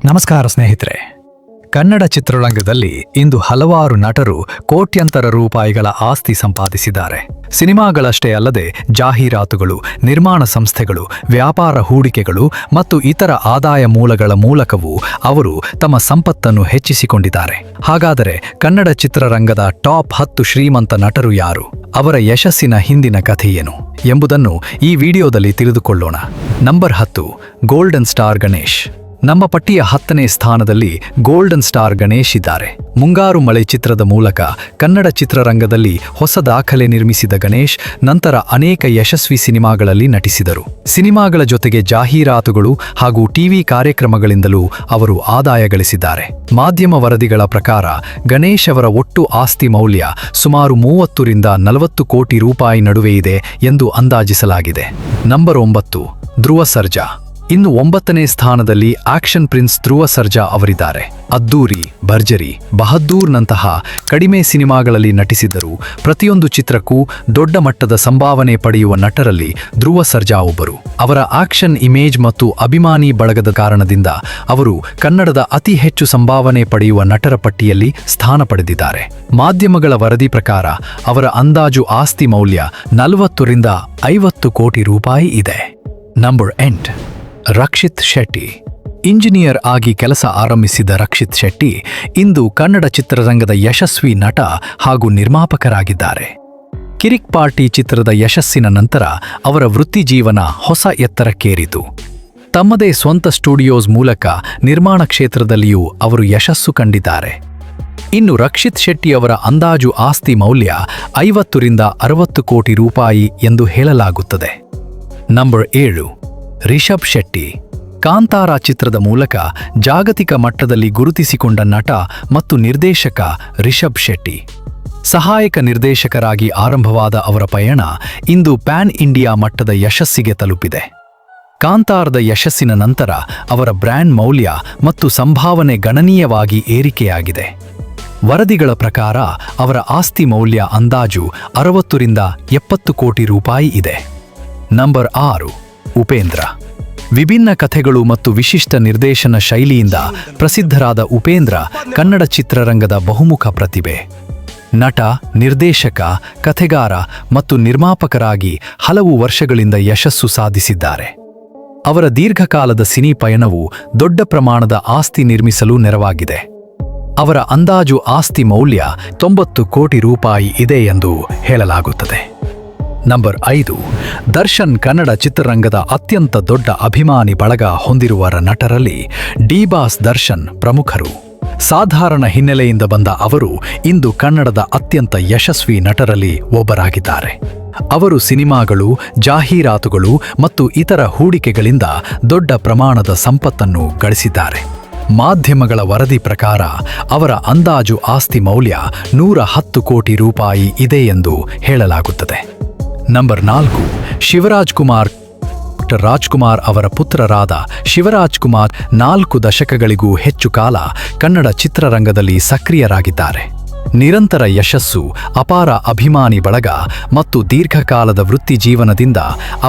ನಮಸ್ಕಾರ ಸ್ನೇಹಿತರೆ. ಕನ್ನಡ ಚಿತ್ರರಂಗದಲ್ಲಿ ಇಂದು ಹಲವಾರು ನಟರು ಕೋಟ್ಯಂತರ ರೂಪಾಯಿಗಳ ಆಸ್ತಿ ಸಂಪಾದಿಸಿದ್ದಾರೆ. ಸಿನಿಮಾಗಳಷ್ಟೇ ಅಲ್ಲದೆ ಜಾಹೀರಾತುಗಳು, ನಿರ್ಮಾಣ ಸಂಸ್ಥೆಗಳು, ವ್ಯಾಪಾರ ಹೂಡಿಕೆಗಳು ಮತ್ತು ಇತರ ಆದಾಯ ಮೂಲಗಳ ಮೂಲಕವೂ ಅವರು ತಮ್ಮ ಸಂಪತ್ತನ್ನು ಹೆಚ್ಚಿಸಿಕೊಂಡಿದ್ದಾರೆ. ಹಾಗಾದರೆ ಕನ್ನಡ ಚಿತ್ರರಂಗದ ಟಾಪ್ 10 ಶ್ರೀಮಂತ ನಟರು ಯಾರು? ಅವರ ಯಶಸ್ಸಿನ ಹಿಂದಿನ ಕಥೆಯೇನು ಎಂಬುದನ್ನು ಈ ವಿಡಿಯೋದಲ್ಲಿ ತಿಳಿದುಕೊಳ್ಳೋಣ. Number 10, golden star Ganesh. ನಮ್ಮ ಪಟ್ಟಿಯ 10ನೇ ಸ್ಥಾನದಲ್ಲಿ ಗೋಲ್ಡನ್ ಸ್ಟಾರ್ ಗಣೇಶ್ ಇದ್ದಾರೆ. ಮುಂಗಾರು ಮಳೆ ಚಿತ್ರದ ಮೂಲಕ ಕನ್ನಡ ಚಿತ್ರರಂಗದಲ್ಲಿ ಹೊಸ ದಾಖಲೆ ನಿರ್ಮಿಸಿದ ಗಣೇಶ್ ನಂತರ ಅನೇಕ ಯಶಸ್ವಿ ಸಿನಿಮಾಗಳಲ್ಲಿ ನಟಿಸಿದರು. ಸಿನಿಮಾಗಳ ಜೊತೆಗೆ ಜಾಹೀರಾತುಗಳು ಹಾಗೂ ಟಿವಿ ಕಾರ್ಯಕ್ರಮಗಳಿಂದಲೂ ಅವರು ಆದಾಯ ಗಳಿಸಿದ್ದಾರೆ. ಮಾಧ್ಯಮ ವರದಿಗಳ ಪ್ರಕಾರ ಗಣೇಶ್ ಅವರ ಒಟ್ಟು ಆಸ್ತಿ ಮೌಲ್ಯ ಸುಮಾರು 30 ರಿಂದ 40 ಕೋಟಿ ರೂಪಾಯಿ ನಡುವೆ ಇದೆ ಎಂದು ಅಂದಾಜಿಸಲಾಗಿದೆ. ನಂಬರ್ 9, ಧ್ರುವ ಸರ್ಜಾ. ಇನ್ನು 9ನೇ ಸ್ಥಾನದಲ್ಲಿ ಆಕ್ಷನ್ ಪ್ರಿನ್ಸ್ ಧ್ರುವ ಸರ್ಜಾ ಅವರಿದ್ದಾರೆ. ಅದ್ದೂರಿ, ಭರ್ಜರಿ, ಬಹದ್ದೂರ್ನಂತಹ ಕಡಿಮೆ ಸಿನಿಮಾಗಳಲ್ಲಿ ನಟಿಸಿದ್ದರೂ ಪ್ರತಿಯೊಂದು ಚಿತ್ರಕ್ಕೂ ದೊಡ್ಡ ಮಟ್ಟದ ಸಂಭಾವನೆ ಪಡೆಯುವ ನಟರಲ್ಲಿ ಧ್ರುವ ಸರ್ಜಾ ಒಬ್ಬರು. ಅವರ ಆಕ್ಷನ್ ಇಮೇಜ್ ಮತ್ತು ಅಭಿಮಾನಿ ಬಳಗದ ಕಾರಣದಿಂದ ಅವರು ಕನ್ನಡದ ಅತಿ ಹೆಚ್ಚು ಸಂಭಾವನೆ ಪಡೆಯುವ ನಟರ ಪಟ್ಟಿಯಲ್ಲಿ ಸ್ಥಾನ ಪಡೆದಿದ್ದಾರೆ. ಮಾಧ್ಯಮಗಳ ವರದಿ ಪ್ರಕಾರ ಅವರ ಅಂದಾಜು ಆಸ್ತಿ ಮೌಲ್ಯ 40 ರಿಂದ 50 ಕೋಟಿ ರೂಪಾಯಿ ಇದೆ. ನಂಬರ್ 8, ರಕ್ಷಿತ್ ಶೆಟ್ಟಿ. ಇಂಜಿನಿಯರ್ ಆಗಿ ಕೆಲಸ ಆರಂಭಿಸಿದ ರಕ್ಷಿತ್ ಶೆಟ್ಟಿ ಇಂದು ಕನ್ನಡ ಚಿತ್ರರಂಗದ ಯಶಸ್ವಿ ನಟ ಹಾಗೂ ನಿರ್ಮಾಪಕರಾಗಿದ್ದಾರೆ. ಕಿರಿಕ್ ಪಾರ್ಟಿ ಚಿತ್ರದ ಯಶಸ್ಸಿನ ನಂತರ ಅವರ ವೃತ್ತಿ ಜೀವನ ಹೊಸ ಎತ್ತರಕ್ಕೇರಿತು. ತಮ್ಮದೇ ಸ್ವಂತ ಸ್ಟುಡಿಯೋಸ್ ಮೂಲಕ ನಿರ್ಮಾಣ ಕ್ಷೇತ್ರದಲ್ಲಿಯೂ ಅವರು ಯಶಸ್ಸು ಕಂಡಿದ್ದಾರೆ. ಇನ್ನು ರಕ್ಷಿತ್ ಶೆಟ್ಟಿ ಅವರ ಅಂದಾಜು ಆಸ್ತಿ ಮೌಲ್ಯ 50 ರಿಂದ 60 ಕೋಟಿ ರೂಪಾಯಿ ಎಂದು ಹೇಳಲಾಗುತ್ತದೆ. ನಂಬರ್ 7, ರಿಷಬ್ ಶೆಟ್ಟಿ. ಕಾಂತಾರ ಚಿತ್ರದ ಮೂಲಕ ಜಾಗತಿಕ ಮಟ್ಟದಲ್ಲಿ ಗುರುತಿಸಿಕೊಂಡ ನಟ ಮತ್ತು ನಿರ್ದೇಶಕ ರಿಷಬ್ ಶೆಟ್ಟಿ. ಸಹಾಯಕ ನಿರ್ದೇಶಕರಾಗಿ ಆರಂಭವಾದ ಅವರ ಪಯಣ ಇಂದು ಪ್ಯಾನ್ ಇಂಡಿಯಾ ಮಟ್ಟದ ಯಶಸ್ಸಿಗೆ ತಲುಪಿದೆ. ಕಾಂತಾರದ ಯಶಸ್ಸಿನ ನಂತರ ಅವರ ಬ್ರ್ಯಾಂಡ್ ಮೌಲ್ಯ ಮತ್ತು ಸಂಭಾವನೆ ಗಣನೀಯವಾಗಿ ಏರಿಕೆಯಾಗಿದೆ. ವರದಿಗಳ ಪ್ರಕಾರ ಅವರ ಆಸ್ತಿ ಮೌಲ್ಯ ಅಂದಾಜು 60 ರಿಂದ 70 ಕೋಟಿ ರೂಪಾಯಿ ಇದೆ. ನಂಬರ್ 6, ಉಪೇಂದ್ರ. ವಿಭಿನ್ನ ಕಥೆಗಳು ಮತ್ತು ವಿಶಿಷ್ಟ ನಿರ್ದೇಶನ ಶೈಲಿಯಿಂದ ಪ್ರಸಿದ್ಧರಾದ ಉಪೇಂದ್ರ ಕನ್ನಡ ಚಿತ್ರರಂಗದ ಬಹುಮುಖ ಪ್ರತಿಭೆ. ನಟ, ನಿರ್ದೇಶಕ, ಕಥೆಗಾರ ಮತ್ತು ನಿರ್ಮಾಪಕರಾಗಿ ಹಲವು ವರ್ಷಗಳಿಂದ ಯಶಸ್ಸು ಸಾಧಿಸಿದ್ದಾರೆ. ಅವರ ದೀರ್ಘಕಾಲದ ಸಿನಿ ಪಯಣವು ದೊಡ್ಡ ಪ್ರಮಾಣದ ಆಸ್ತಿ ನಿರ್ಮಿಸಲು ನೆರವಾಗಿದೆ. ಅವರ ಅಂದಾಜು ಆಸ್ತಿ ಮೌಲ್ಯ 90 ಕೋಟಿ ರೂಪಾಯಿ ಇದೆ ಎಂದು ಹೇಳಲಾಗುತ್ತದೆ. ನಂಬರ್ 5, ದರ್ಶನ್. ಕನ್ನಡ ಚಿತ್ರರಂಗದ ಅತ್ಯಂತ ದೊಡ್ಡ ಅಭಿಮಾನಿ ಬಳಗ ಹೊಂದಿರುವ ನಟರಲ್ಲಿ ಡಿ ಬಾಸ್ ದರ್ಶನ್ ಪ್ರಮುಖರು. ಸಾಧಾರಣ ಹಿನ್ನೆಲೆಯಿಂದ ಬಂದ ಅವರು ಇಂದು ಕನ್ನಡದ ಅತ್ಯಂತ ಯಶಸ್ವಿ ನಟರಲ್ಲಿ ಒಬ್ಬರಾಗಿದ್ದಾರೆ. ಅವರು ಸಿನಿಮಾಗಳು, ಜಾಹೀರಾತುಗಳು ಮತ್ತು ಇತರ ಹೂಡಿಕೆಗಳಿಂದ ದೊಡ್ಡ ಪ್ರಮಾಣದ ಸಂಪತ್ತನ್ನು ಗಳಿಸಿದ್ದಾರೆ. ಮಾಧ್ಯಮಗಳ ವರದಿ ಪ್ರಕಾರ ಅವರ ಅಂದಾಜು ಆಸ್ತಿ ಮೌಲ್ಯ 110 ಕೋಟಿ ರೂಪಾಯಿ ಇದೆ ಎಂದು ಹೇಳಲಾಗುತ್ತದೆ. ನಂಬರ್ 4, ಶಿವರಾಜ್ ಕುಮಾರ್. ರಾಜ್ಕುಮಾರ್ ಅವರ ಪುತ್ರರಾದ ಶಿವರಾಜ್ ಕುಮಾರ್ 4 ದಶಕಗಳಿಗೂ ಹೆಚ್ಚು ಕಾಲ ಕನ್ನಡ ಚಿತ್ರರಂಗದಲ್ಲಿ ಸಕ್ರಿಯರಾಗಿದ್ದಾರೆ. ನಿರಂತರ ಯಶಸ್ಸು, ಅಪಾರ ಅಭಿಮಾನಿ ಬಳಗ ಮತ್ತು ದೀರ್ಘಕಾಲದ ವೃತ್ತಿ ಜೀವನದಿಂದ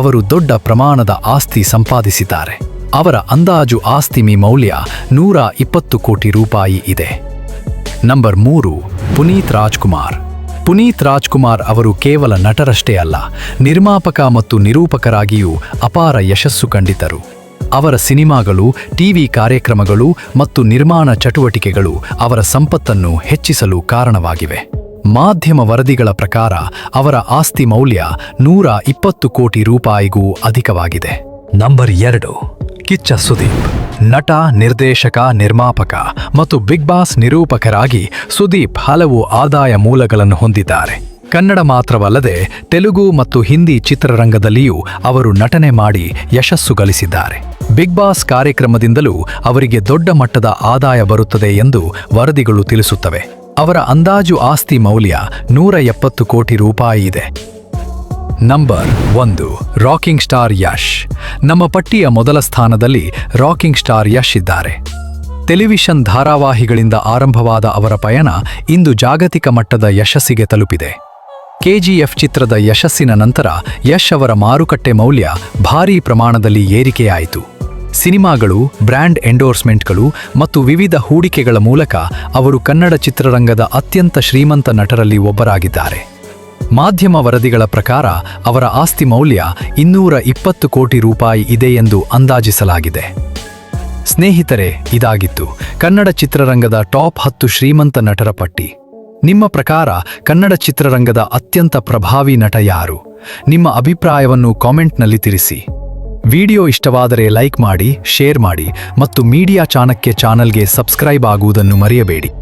ಅವರು ದೊಡ್ಡ ಪ್ರಮಾಣದ ಆಸ್ತಿ ಸಂಪಾದಿಸಿದ್ದಾರೆ. ಅವರ ಅಂದಾಜು ಆಸ್ತಿ ಮೌಲ್ಯ 120 ಕೋಟಿ ರೂಪಾಯಿ ಇದೆ. ನಂಬರ್ 3, ಪುನೀತ್ ರಾಜ್ಕುಮಾರ್. ಪುನೀತ್ ರಾಜ್ಕುಮಾರ್ ಅವರು ಕೇವಲ ನಟರಷ್ಟೇ ಅಲ್ಲ, ನಿರ್ಮಾಪಕ ಮತ್ತು ನಿರೂಪಕರಾಗಿಯೂ ಅಪಾರ ಯಶಸ್ಸು ಕಂಡಿದ್ದರು. ಅವರ ಸಿನಿಮಾಗಳು, ಟಿವಿ ಕಾರ್ಯಕ್ರಮಗಳು ಮತ್ತು ನಿರ್ಮಾಣ ಚಟುವಟಿಕೆಗಳು ಅವರ ಸಂಪತ್ತನ್ನು ಹೆಚ್ಚಿಸಲು ಕಾರಣವಾಗಿವೆ. ಮಾಧ್ಯಮ ವರದಿಗಳ ಪ್ರಕಾರ ಅವರ ಆಸ್ತಿ ಮೌಲ್ಯ 120 ಕೋಟಿ ರೂಪಾಯಿಗೂ ಅಧಿಕವಾಗಿದೆ. ನಂಬರ್ 2, ಕಿಚ್ಚ ಸುದೀಪ್. ನಟ, ನಿರ್ದೇಶಕ, ನಿರ್ಮಾಪಕ ಮತ್ತು ಬಿಗ್ ಬಾಸ್ ನಿರೂಪಕರಾಗಿ ಸುದೀಪ್ ಹಲವು ಆದಾಯ ಮೂಲಗಳನ್ನು ಹೊಂದಿದ್ದಾರೆ. ಕನ್ನಡ ಮಾತ್ರವಲ್ಲದೆ ತೆಲುಗು ಮತ್ತು ಹಿಂದಿ ಚಿತ್ರರಂಗದಲ್ಲಿಯೂ ಅವರು ನಟನೆ ಮಾಡಿ ಯಶಸ್ಸು ಗಳಿಸಿದ್ದಾರೆ. ಬಿಗ್ ಬಾಸ್ ಕಾರ್ಯಕ್ರಮದಿಂದಲೂ ಅವರಿಗೆ ದೊಡ್ಡ ಮಟ್ಟದ ಆದಾಯ ಬರುತ್ತದೆ ಎಂದು ವರದಿಗಳು ತಿಳಿಸುತ್ತವೆ. ಅವರ ಅಂದಾಜು ಆಸ್ತಿ ಮೌಲ್ಯ 170 ಕೋಟಿ ರೂಪಾಯಿ ಇದೆ. Number 1, rocking star Yash. ನಮ್ಮ ಪಟ್ಟಿಯ ಮೊದಲ ಸ್ಥಾನದಲ್ಲಿ ರಾಕಿಂಗ್ ಸ್ಟಾರ್ ಯಶ್ ಇದ್ದಾರೆ. ಟೆಲಿವಿಷನ್ ಧಾರಾವಾಹಿಗಳಿಂದ ಆರಂಭವಾದ ಅವರ ಪಯಣ ಇಂದು ಜಾಗತಿಕ ಮಟ್ಟದ ಯಶಸ್ಸಿಗೆ ತಲುಪಿದೆ. ಕೆಜಿಎಫ್ ಚಿತ್ರದ ಯಶಸ್ಸಿನ ನಂತರ ಯಶ್ ಅವರ ಮಾರುಕಟ್ಟೆ ಮೌಲ್ಯ ಭಾರೀ ಪ್ರಮಾಣದಲ್ಲಿ ಏರಿಕೆಯಾಯಿತು. ಸಿನಿಮಾಗಳು, ಬ್ರ್ಯಾಂಡ್ ಎಂಡೋರ್ಸ್ಮೆಂಟ್ಗಳು ಮತ್ತು ವಿವಿಧ ಹೂಡಿಕೆಗಳ ಮೂಲಕ ಅವರು ಕನ್ನಡ ಚಿತ್ರರಂಗದ ಅತ್ಯಂತ ಶ್ರೀಮಂತ ನಟರಲ್ಲಿ ಒಬ್ಬರಾಗಿದ್ದಾರೆ. ಮಾಧ್ಯಮ ವರದಿಗಳ ಪ್ರಕಾರ ಅವರ ಆಸ್ತಿ ಮೌಲ್ಯ 220 ಕೋಟಿ ರೂಪಾಯಿ ಇದೆ ಎಂದು ಅಂದಾಜಿಸಲಾಗಿದೆ. ಸ್ನೇಹಿತರೆ, ಇದಾಗಿತ್ತು ಕನ್ನಡ ಚಿತ್ರರಂಗದ ಟಾಪ್ 10 ಶ್ರೀಮಂತ ನಟರ ಪಟ್ಟಿ. ನಿಮ್ಮ ಪ್ರಕಾರ ಕನ್ನಡ ಚಿತ್ರರಂಗದ ಅತ್ಯಂತ ಪ್ರಭಾವಿ ನಟ ಯಾರು? ನಿಮ್ಮ ಅಭಿಪ್ರಾಯವನ್ನು ಕಾಮೆಂಟ್ನಲ್ಲಿ ತಿಳಿಸಿ. ವಿಡಿಯೋ ಇಷ್ಟವಾದರೆ ಲೈಕ್ ಮಾಡಿ, ಶೇರ್ ಮಾಡಿ ಮತ್ತು ಮೀಡಿಯಾ ಚಾಣಕ್ಯ ಚಾನಲ್ಗೆ ಸಬ್ಸ್ಕ್ರೈಬ್ ಆಗುವುದನ್ನು ಮರೆಯಬೇಡಿ.